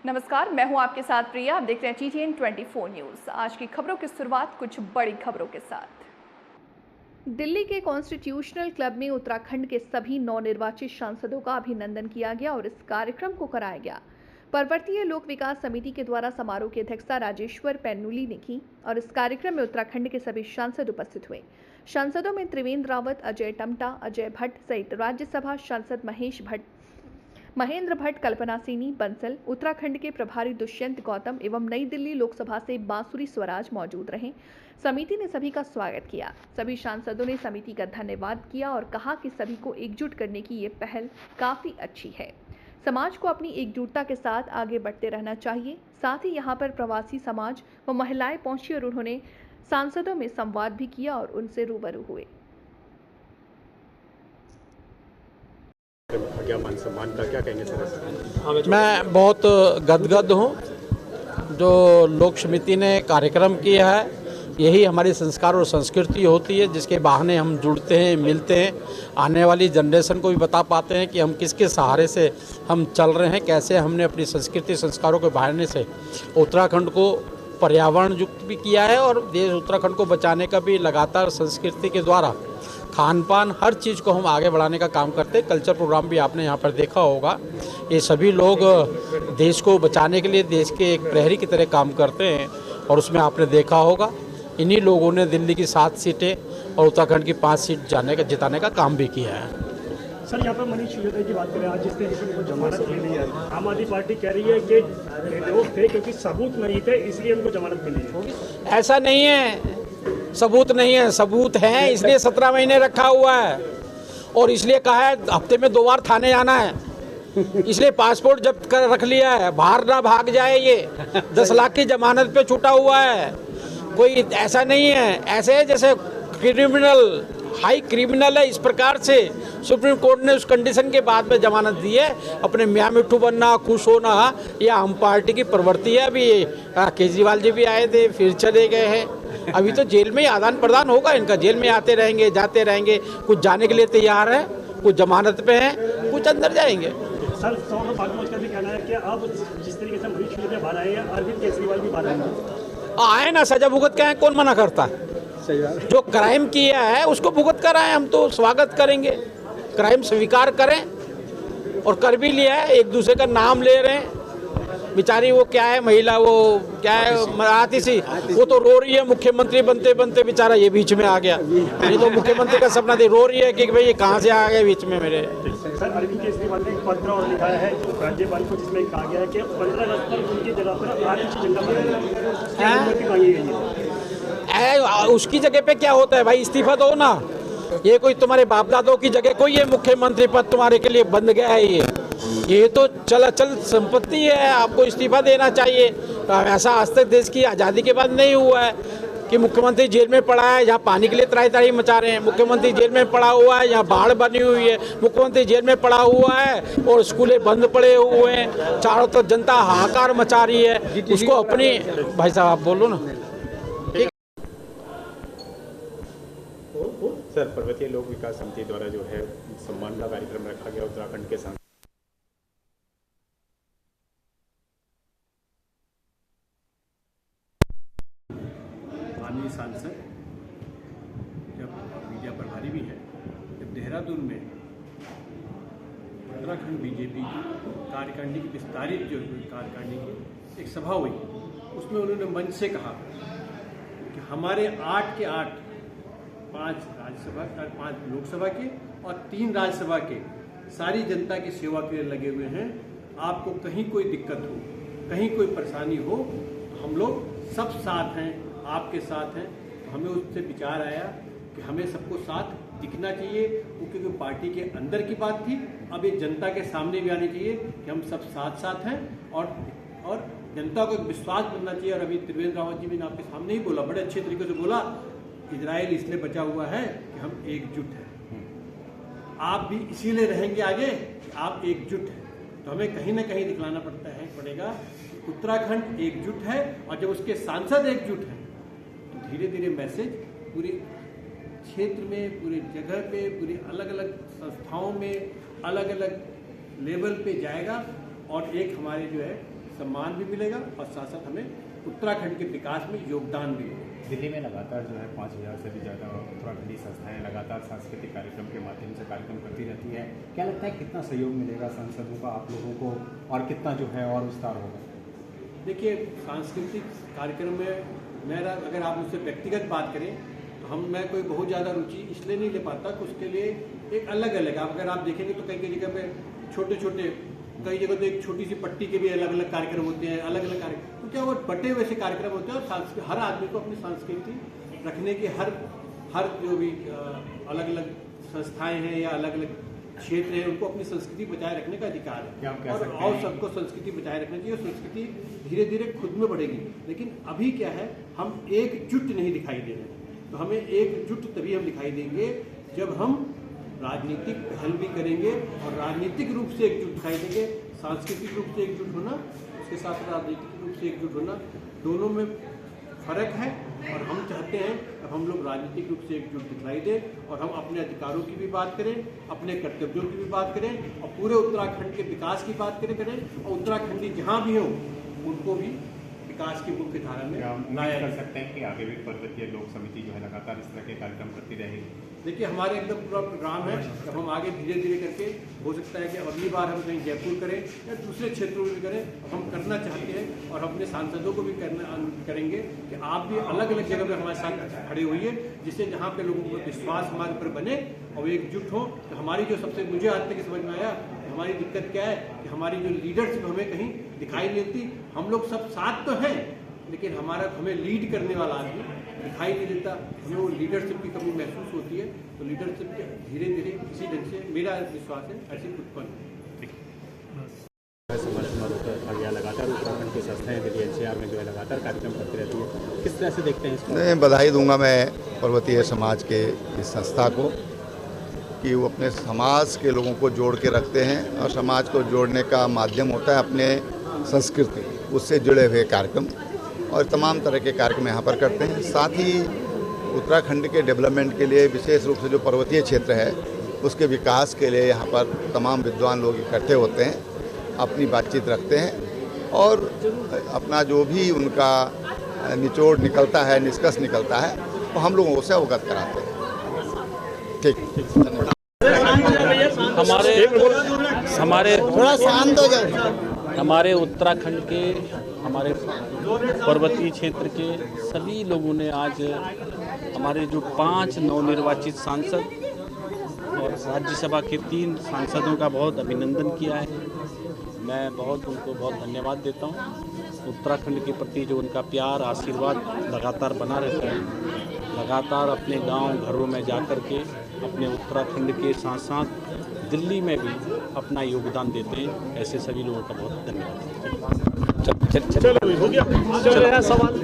नमस्कार, मैं हूं आपके साथ प्रिया। आप देख रहे हैं TTN 24 न्यूज। आज की खबरों की शुरुआत कुछ बड़ी खबरों के साथ। दिल्ली के कॉन्स्टिट्यूशनल क्लब में उत्तराखंड के सभी नवनिर्वाचित सांसदों का अभिनंदन किया गया और इस कार्यक्रम को कराया गया। पर्वतीय लोक विकास समिति के द्वारा समारोह की अध्यक्षता राजेश्वर पैन्नुली ने की और इस कार्यक्रम में उत्तराखंड के सभी सांसद उपस्थित हुए। सांसदों में त्रिवेंद्र रावत, अजय टम्टा, अजय भट्ट सहित राज्यसभा सांसद महेंद्र भट्ट, कल्पना सिनी बंसल, उत्तराखंड के प्रभारी दुष्यंत गौतम एवं नई दिल्ली लोकसभा से बांसुरी स्वराज मौजूद रहे। समिति ने सभी का स्वागत किया। सभी सांसदों ने समिति का धन्यवाद किया और कहा कि सभी को एकजुट करने की ये पहल काफी अच्छी है। समाज को अपनी एकजुटता के साथ आगे बढ़ते रहना चाहिए। साथ ही यहाँ पर प्रवासी समाज व महिलाएं पहुंची और उन्होंने सांसदों में संवाद भी किया और उनसे रूबरू हुए। मान सम्मान का क्या कहेंगे सर? मैं बहुत गदगद हूँ। जो लोक समिति ने कार्यक्रम किया है, यही हमारी संस्कार और संस्कृति होती है, जिसके बहाने हम जुड़ते हैं, मिलते हैं, आने वाली जनरेशन को भी बता पाते हैं कि हम किसके सहारे से हम चल रहे हैं, कैसे हमने अपनी संस्कृति संस्कारों के बहाने से उत्तराखंड को पर्यावरण युक्त भी किया है और देश उत्तराखंड को बचाने का भी लगातार संस्कृति के द्वारा खान पान हर चीज़ को हम आगे बढ़ाने का काम करते हैं। कल्चर प्रोग्राम भी आपने यहाँ पर देखा होगा। ये सभी लोग देश को बचाने के लिए देश के एक प्रहरी की तरह काम करते हैं और उसमें आपने देखा होगा इन्हीं लोगों ने दिल्ली की 7 सीटें और उत्तराखंड की 5 सीट जिताने का काम भी किया है। सर, यहाँ पर मनीष सिसोदिया की बात करें, आज जिस तरीके से जमानत मिली है, आम आदमी पार्टी कह रही है कि निर्दोष थे क्योंकि सबूत नहीं थे इसलिए उनको जमानत मिली है। ऐसा नहीं है, सबूत नहीं है, सबूत है, इसलिए 17 महीने रखा हुआ है और इसलिए कहा है हफ्ते में 2 बार थाने जाना है, इसलिए पासपोर्ट जब्त कर रख लिया है, बाहर ना भाग जाए। ये 10 लाख की जमानत पे छूटा हुआ है। कोई ऐसा नहीं है, ऐसे है जैसे क्रिमिनल, हाई क्रिमिनल है। इस प्रकार से सुप्रीम कोर्ट ने उस कंडीशन के बाद में जमानत दी है। अपने मियाँ मिट्ठू बनना, खुश होना, यह आम पार्टी की प्रवृत्ति है। अभी केजरीवाल जी भी आए थे, फिर चले गए हैं। अभी तो जेल में ही आदान प्रदान होगा इनका, जेल में आते रहेंगे, जाते रहेंगे। कुछ जाने के लिए तैयार है, कुछ जमानत पे हैं, कुछ अंदर जाएंगे। सर, सौरभ भागवत का भी कहना है कि अब जिस तरीके से मनीष सिसोदिया बाहर आए हैं, अरविंद केजरीवाल भी बाहर आए ना, सजा भुगत के आए, कौन मना करता है? जो क्राइम किया है उसको भुगत कर आए, हम तो स्वागत करेंगे। क्राइम स्वीकार करें और कर भी लिया है, एक दूसरे का नाम ले रहे हैं। बेचारी वो क्या है, महिला, वो क्या है, आती सी, वो तो रो रही है। मुख्यमंत्री बनते बनते बेचारा ये बीच में आ गया। ये तो मुख्यमंत्री का सपना थी, रो रही है कि भाई ये कहाँ से आ गए बीच में मेरे। सर, अरविंद केजरीवाल ने एक पत्र और लिखा है राज्यपाल को, जिसमें कहा गया है कि 15 अगस्त पर उनकी जगह पर आदर्श झंडा मांगी गई है। उसकी जगह पे क्या होता है भाई, इस्तीफा दो ना। ये कोई तुम्हारे बाप दादों की जगह कोई ये मुख्यमंत्री पद तुम्हारे के लिए बन गया है। ये तो चल संपत्ति है, आपको इस्तीफा देना चाहिए। ऐसा आज तक देश की आज़ादी के बाद नहीं हुआ है कि मुख्यमंत्री जेल में पड़ा है, यहाँ पानी के लिए त्राही मचा रहे हैं। मुख्यमंत्री जेल में पड़ा हुआ है, यहाँ बाढ़ बनी हुई है। मुख्यमंत्री जेल में पड़ा हुआ है और स्कूलें बंद पड़े हुए हैं, चारों तरफ जनता हाहाकार मचा रही है। उसको अपनी, भाई साहब आप बोलो ना। सर, पर्वतीय लोक विकास समिति द्वारा जो है सम्मान का कार्यक्रम रखा गया उत्तराखंड के सांसद। माननीय सांसद जब मीडिया प्रभारी भी है, जब देहरादून में उत्तराखंड बीजेपी की कार्यकारिणी की विस्तारित जो कार्यकारिणी की एक सभा हुई, उसमें उन्होंने मंच से कहा कि हमारे 8 के 8, 5 राज्यसभा, 5 लोकसभा के और 3 राज्यसभा के सारी जनता की सेवा के लिए लगे हुए हैं। आपको कहीं कोई दिक्कत हो, कहीं कोई परेशानी हो, तो हम लोग सब साथ हैं, आपके साथ हैं। तो हमें उससे विचार आया कि हमें सबको साथ दिखना चाहिए, क्योंकि पार्टी के अंदर की बात थी, अब ये जनता के सामने भी आनी चाहिए कि हम सब साथ साथ हैं और जनता को एक विश्वास बनना चाहिए। और अभी त्रिवेंद्र रावत जी ने आपके सामने ही बोला, बड़े अच्छे तरीके से बोला, इजराइल इसलिए बचा हुआ है कि हम एकजुट हैं। आप भी इसीलिए रहेंगे आगे कि आप एकजुट हैं। तो हमें कहीं ना कहीं दिखलाना पड़ेगा कि उत्तराखंड एकजुट है, और जब उसके सांसद एकजुट हैं तो धीरे धीरे मैसेज पूरे क्षेत्र में, पूरे जगह पे, पूरी अलग अलग संस्थाओं में, अलग अलग लेवल पे जाएगा और एक हमारे जो है सम्मान भी मिलेगा और साथ साथ हमें उत्तराखंड के विकास में योगदान भी मिलेगा। दिल्ली में लगातार जो है 5000 से भी ज़्यादा उत्तराखंडी संस्थाएं लगातार सांस्कृतिक कार्यक्रम के माध्यम से कार्यक्रम करती रहती है। क्या लगता है कितना सहयोग मिलेगा सांसदों का आप लोगों को, और कितना जो है और विस्तार होगा? देखिए, सांस्कृतिक कार्यक्रम में मेरा, अगर आप मुझसे व्यक्तिगत बात करें तो मैं कोई बहुत ज़्यादा रुचि इसलिए नहीं ले पाता कि उसके लिए एक अलग अलग, अगर आप देखेंगे तो कई कई जगह पे छोटे छोटे, कई जगह तो एक छोटी सी पट्टी के भी अलग अलग कार्यक्रम होते हैं, अलग अलग कार्यक्रम, तो क्या वो बटे हुए से कार्यक्रम होते हैं। और हर आदमी को अपनी संस्कृति रखने की हर जो भी अलग अलग संस्थाएं हैं या अलग अलग क्षेत्र हैं, उनको अपनी संस्कृति बचाए रखने का अधिकार है। और सबको संस्कृति बचाए रखना चाहिए। संस्कृति धीरे धीरे खुद में बढ़ेगी, लेकिन अभी क्या है, हम एकजुट नहीं दिखाई दे रहे। तो हमें एकजुट तभी हम दिखाई देंगे जब हम राजनीतिक पहल भी करेंगे और राजनीतिक रूप से एकजुट दिखाई देंगे। सांस्कृतिक रूप से एकजुट होना, उसके साथ राजनीतिक रूप से एकजुट होना, दोनों में फर्क है। और हम चाहते हैं कि हम लोग राजनीतिक रूप से एकजुट दिखाई दें और हम अपने अधिकारों की भी बात करें, अपने कर्तव्यों की भी बात करें और पूरे उत्तराखंड के विकास की बात करें और उत्तराखंडी जहाँ भी हों उनको भी विकास की मुख्य धारा में लाया कर सकते हैं कि आगे भी पर्वतीय लोक समिति जो है लगातार इस तरह के कार्यक्रम करती रहेगी। देखिए, हमारे एकदम पूरा प्रोग्राम है। जब हम आगे धीरे धीरे करके, हो सकता है कि अगली बार हम कहीं जयपुर करें या दूसरे क्षेत्रों में भी करें, हम करना चाहते हैं और अपने सांसदों को भी करेंगे कि आप भी अलग अलग जगह पर हमारे साथ खड़े होइए, जिससे जहाँ पे लोगों को विश्वास हमारे ऊपर बने और एकजुट हो। तो हमारी जो सबसे, मुझे आज तक समझ में आया, हमारी दिक्कत क्या है कि हमारी जो लीडरशिप हमें कहीं दिखाई नहीं देती। हम लोग सब साथ तो हैं, लेकिन हमें लीड करने वाला आदमी दिखाई नहीं देता। हमें वो लीडरशिप की कमी महसूस होती है। तो लीडरशिप धीरे धीरे इसी ढंग से, मेरा विश्वास है, ऐसे उत्पन्न लगातार उत्तराखंड की संस्थाएं दिल्ली NCR में जो है लगातार कार्यक्रम करती रहती है। किस तरह से देखते हैं इसको? मैं बधाई दूंगा मैं पर्वतीय समाज के इस संस्था को कि वो अपने समाज के लोगों को जोड़ के रखते हैं और समाज को जोड़ने का माध्यम होता है अपने संस्कृति, उससे जुड़े हुए कार्यक्रम और तमाम तरह के कार्यक्रम यहाँ पर करते हैं। साथ ही उत्तराखंड के डेवलपमेंट के लिए, विशेष रूप से जो पर्वतीय क्षेत्र है उसके विकास के लिए यहाँ पर तमाम विद्वान लोग इकट्ठे होते हैं, अपनी बातचीत रखते हैं और अपना जो भी उनका निचोड़ निकलता है, निष्कर्ष निकलता है, वो हम लोगों से अवगत कराते हैं। ठीक, थोड़ा शांत हो जाओ। हमारे उत्तराखंड के, हमारे पर्वतीय क्षेत्र के सभी लोगों ने आज हमारे जो 5 नवनिर्वाचित सांसद और राज्यसभा के 3 सांसदों का बहुत अभिनंदन किया है। मैं उनको बहुत धन्यवाद देता हूँ। उत्तराखंड के प्रति जो उनका प्यार, आशीर्वाद लगातार बना रहता है, लगातार अपने गांव घरों में जाकर के अपने उत्तराखंड के साथ साथ दिल्ली में भी अपना योगदान देते हैं। ऐसे सभी लोगों का बहुत धन्यवाद। चलो हो गया सवाल।